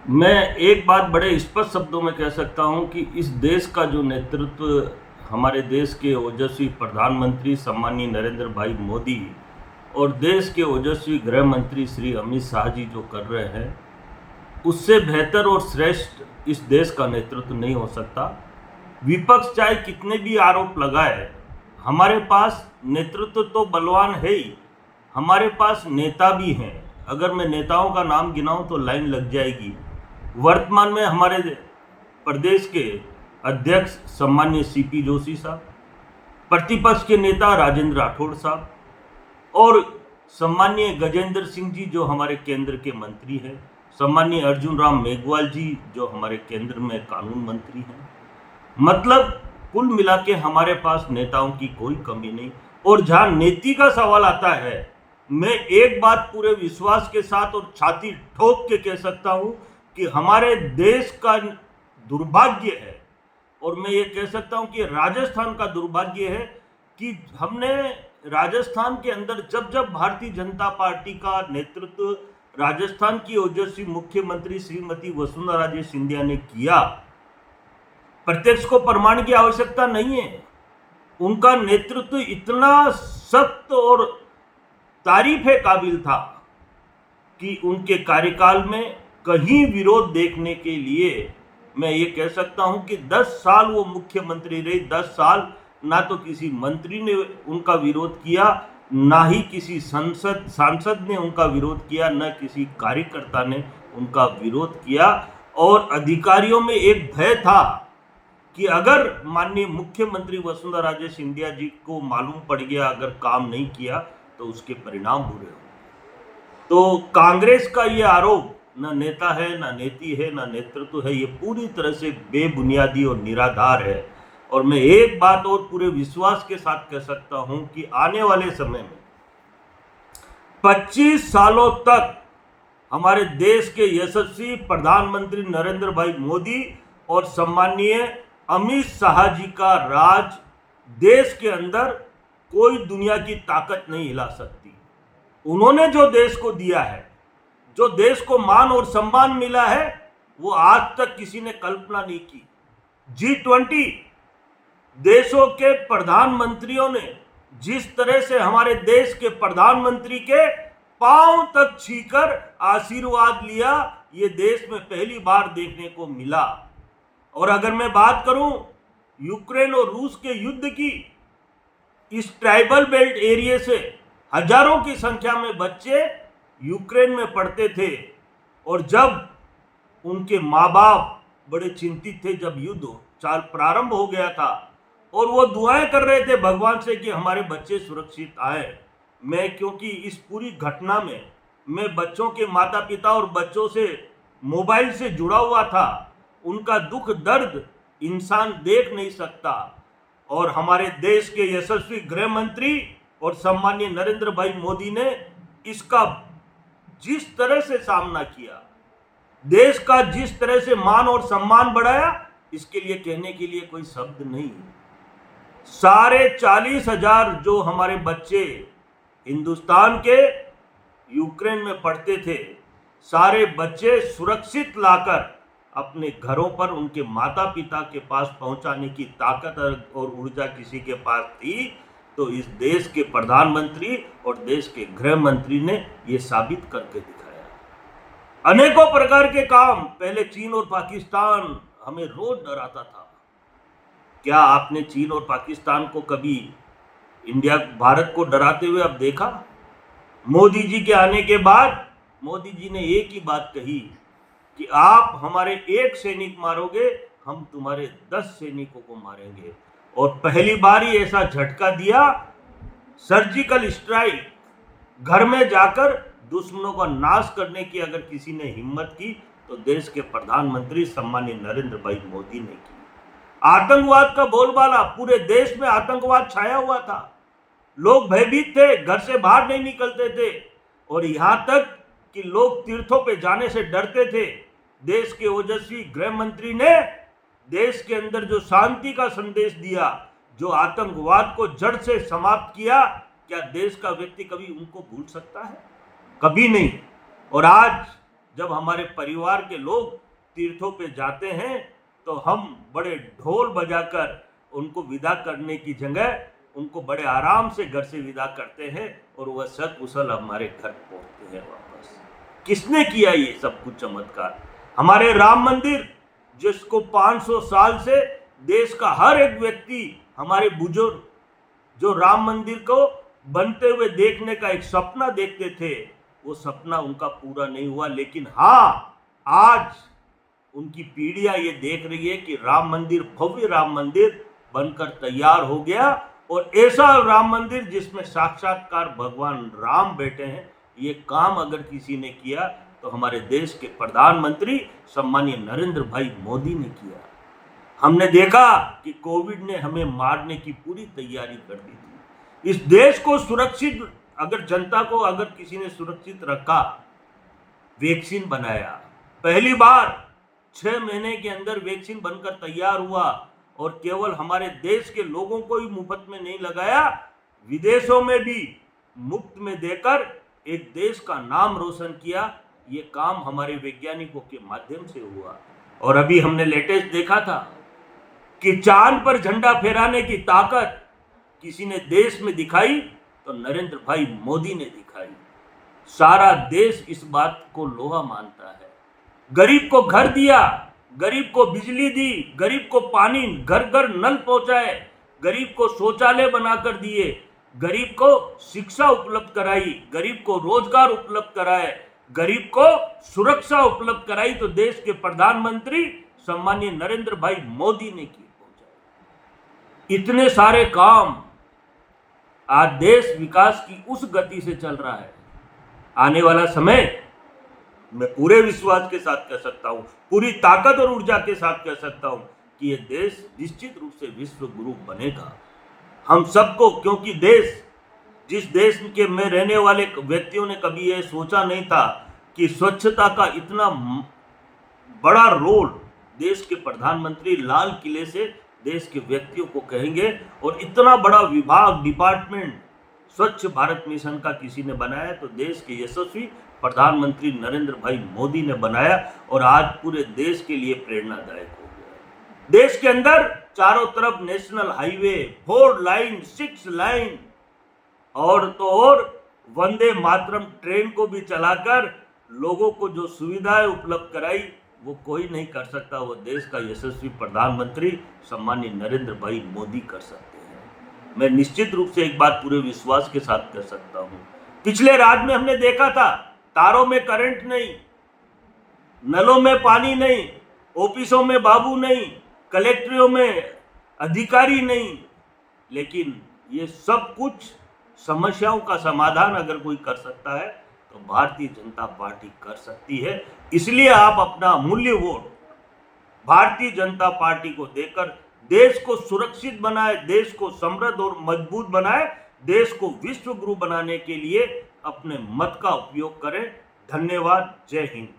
मैं एक बात बड़े स्पष्ट शब्दों में कह सकता हूं कि इस देश का जो नेतृत्व हमारे देश के ओजस्वी प्रधानमंत्री सम्मानीय नरेंद्र भाई मोदी और देश के ओजस्वी गृह मंत्री श्री अमित शाह जी जो कर रहे हैं, उससे बेहतर और श्रेष्ठ इस देश का नेतृत्व नहीं हो सकता। विपक्ष चाहे कितने भी आरोप लगाए, हमारे पास नेतृत्व तो बलवान है ही, हमारे पास नेता भी हैं। अगर मैं नेताओं का नाम गिनाऊं तो लाइन लग जाएगी। वर्तमान में हमारे प्रदेश के अध्यक्ष सम्मान्य सीपी जोशी साहब, प्रतिपक्ष के नेता राजेंद्र राठौड़ साहब और सम्मान्य गजेंद्र सिंह जी जो हमारे केंद्र के मंत्री हैं, सम्मान्य अर्जुन राम मेघवाल जी जो हमारे केंद्र में कानून मंत्री हैं। मतलब कुल मिला के हमारे पास नेताओं की कोई कमी नहीं। और जहां नीति का सवाल आता है, मैं एक बात पूरे विश्वास के साथ और छाती ठोक के कह सकता हूं कि हमारे देश का दुर्भाग्य है, और मैं ये कह सकता हूं कि राजस्थान का दुर्भाग्य है कि हमने राजस्थान के अंदर जब जब भारतीय जनता पार्टी का नेतृत्व राजस्थान की ओजस्वी मुख्यमंत्री श्रीमती वसुंधरा राजे सिंधिया ने किया, प्रत्यक्ष को प्रमाण की आवश्यकता नहीं है। उनका नेतृत्व इतना सख्त और तारीफे काबिल था कि उनके कार्यकाल में कहीं विरोध देखने के लिए मैं ये कह सकता हूं कि 10 साल वो मुख्यमंत्री रहे। 10 साल ना तो किसी मंत्री ने उनका विरोध किया, ना ही किसी सांसद ने उनका विरोध किया, न किसी कार्यकर्ता ने उनका विरोध किया। और अधिकारियों में एक भय था कि अगर माननीय मुख्यमंत्री वसुंधरा राजे सिंधिया जी को मालूम पड़ गया, अगर काम नहीं किया तो उसके परिणाम बुरे होंगे। तो कांग्रेस का ये आरोप न नेता है, न नीति है, न नेतृत्व है, ये पूरी तरह से बेबुनियादी और निराधार है। और मैं एक बात और पूरे विश्वास के साथ कह सकता हूं कि आने वाले समय में 25 सालों तक हमारे देश के यशस्वी प्रधानमंत्री नरेंद्र भाई मोदी और सम्मानीय अमित शाह जी का राज देश के अंदर कोई दुनिया की ताकत नहीं हिला सकती। उन्होंने जो देश को दिया है, जो देश को मान और सम्मान मिला है, वो आज तक किसी ने कल्पना नहीं की। G20 देशों के प्रधानमंत्रियों ने जिस तरह से हमारे देश के प्रधानमंत्री के पांव तक छूकर आशीर्वाद लिया, ये देश में पहली बार देखने को मिला। और अगर मैं बात करूं यूक्रेन और रूस के युद्ध की, इस ट्राइबल बेल्ट एरिया से हजारों की संख्या में बच्चे यूक्रेन में पढ़ते थे, और जब उनके माँ बाप बड़े चिंतित थे, जब युद्ध चाल प्रारंभ हो गया था और वो दुआएं कर रहे थे भगवान से कि हमारे बच्चे सुरक्षित आए। क्योंकि इस पूरी घटना में मैं बच्चों के माता पिता और बच्चों से मोबाइल से जुड़ा हुआ था। उनका दुख दर्द इंसान देख नहीं सकता। और हमारे देश के यशस्वी गृह मंत्री और सम्मानीय नरेंद्र भाई मोदी ने इसका जिस तरह से सामना किया, देश का जिस तरह से मान और सम्मान बढ़ाया, इसके लिए कहने के लिए कोई शब्द नहीं। 40,000 जो हमारे बच्चे हिंदुस्तान के यूक्रेन में पढ़ते थे, सारे बच्चे सुरक्षित लाकर अपने घरों पर उनके माता पिता के पास पहुंचाने की ताकत और ऊर्जा किसी के पास थी, तो इस देश के प्रधानमंत्री और देश के गृह मंत्री ने यह साबित करके दिखाया। अनेकों प्रकार के काम, पहले चीन और पाकिस्तान हमें रोज डराता था। क्या आपने चीन और पाकिस्तान को कभी भारत को डराते हुए अब देखा? मोदी जी के आने के बाद मोदी जी ने एक ही बात कही कि आप हमारे एक सैनिक मारोगे, हम तुम्हारे 10 सैनिकों को मारेंगे। और पहली बार ही ऐसा झटका दिया, सर्जिकल स्ट्राइक, घर में जाकर दुश्मनों का नाश करने की अगर किसी ने हिम्मत की तो देश के प्रधानमंत्री सम्मानीय नरेंद्र भाई मोदी ने की। आतंकवाद का बोलबाला, पूरे देश में आतंकवाद छाया हुआ था, लोग भयभीत थे, घर से बाहर नहीं निकलते थे, और यहां तक कि लोग तीर्थों पे जाने से डरते थे। देश के ओजस्वी गृह मंत्री ने देश के अंदर जो शांति का संदेश दिया, जो आतंकवाद को जड़ से समाप्त किया, क्या देश का व्यक्ति कभी उनको भूल सकता है? कभी नहीं। और आज जब हमारे परिवार के लोग तीर्थों पे जाते हैं तो हम बड़े ढोल बजाकर उनको विदा करने की जगह उनको बड़े आराम से घर से विदा करते हैं और वह सकुशल हमारे घर पहुंचते हैं वापस। किसने किया ये सब कुछ चमत्कार? हमारे राम मंदिर, जिसको 500 साल से देश का हर एक व्यक्ति, हमारे बुजुर्ग जो राम मंदिर को बनते हुए देखने का एक सपना देखते थे, वो सपना उनका पूरा नहीं हुआ। लेकिन हाँ, आज उनकी पीढ़ियां ये देख रही है कि राम मंदिर, भव्य राम मंदिर बनकर तैयार हो गया। और ऐसा राम मंदिर जिसमें साक्षात्कार भगवान राम बैठे हैं, ये काम अगर किसी ने किया तो हमारे देश के प्रधानमंत्री सम्मानीय नरेंद्र भाई मोदी ने किया। हमने देखा कि कोविड ने हमें मारने की पूरी तैयारी कर दी थी। इस देश को सुरक्षित, अगर जनता को अगर किसी ने सुरक्षित रखा, वैक्सीन बनाया, पहली बार 6 महीने के अंदर वैक्सीन बनकर तैयार हुआ और केवल हमारे देश के लोगों को ही मुफ्त में नहीं लगाया, विदेशों में भी मुफ्त में देकर एक देश का नाम रोशन किया। ये काम हमारे वैज्ञानिकों के माध्यम से हुआ। और अभी हमने लेटेस्ट देखा था कि चांद पर झंडा फहराने की ताकत किसी ने देश में दिखाई तो नरेंद्र भाई मोदी ने दिखाई। सारा देश इस बात को लोहा मानता है। गरीब को घर दिया, गरीब को बिजली दी, गरीब को पानी, घर घर नल पहुंचाए, गरीब को शौचालय बनाकर दिए, गरीब को शिक्षा उपलब्ध कराई, गरीब को रोजगार उपलब्ध कराए, गरीब को सुरक्षा उपलब्ध कराई, तो देश के प्रधानमंत्री सम्मानीय नरेंद्र भाई मोदी ने किए पहुंचाए। इतने सारे काम, आज देश विकास की उस गति से चल रहा है। आने वाला समय मैं पूरे विश्वास के साथ कह सकता हूं, पूरी ताकत और ऊर्जा के साथ कह सकता हूं कि यह देश निश्चित रूप से विश्व गुरु बनेगा। हम सबको, क्योंकि जिस देश के में रहने वाले व्यक्तियों ने कभी यह सोचा नहीं था कि स्वच्छता का इतना बड़ा रोल देश के प्रधानमंत्री लाल किले से देश के व्यक्तियों को कहेंगे। और इतना बड़ा विभाग, डिपार्टमेंट स्वच्छ भारत मिशन का किसी ने बनाया तो देश के यशस्वी प्रधानमंत्री नरेंद्र भाई मोदी ने बनाया। और आज पूरे देश के लिए प्रेरणादायक हो गया। देश के अंदर चारों तरफ नेशनल हाईवे, 4 लाइन, 6 लाइन और तो और वंदे मातरम ट्रेन को भी चलाकर लोगों को जो सुविधाएं उपलब्ध कराई, वो कोई नहीं कर सकता, वो देश का यशस्वी प्रधानमंत्री सम्मानीय नरेंद्र भाई मोदी कर सकते हैं। मैं निश्चित रूप से एक बात पूरे विश्वास के साथ कर सकता हूं, पिछले रात में हमने देखा था तारों में करंट नहीं, नलों में पानी नहीं, ऑफिसों में बाबू नहीं, कलेक्टरों में अधिकारी नहीं, लेकिन ये सब कुछ समस्याओं का समाधान अगर कोई कर सकता है तो भारतीय जनता पार्टी कर सकती है। इसलिए आप अपना अमूल्य वोट भारतीय जनता पार्टी को देकर देश को सुरक्षित बनाए, देश को समृद्ध और मजबूत बनाए, देश को विश्व गुरु बनाने के लिए अपने मत का उपयोग करें। धन्यवाद। जय हिंद।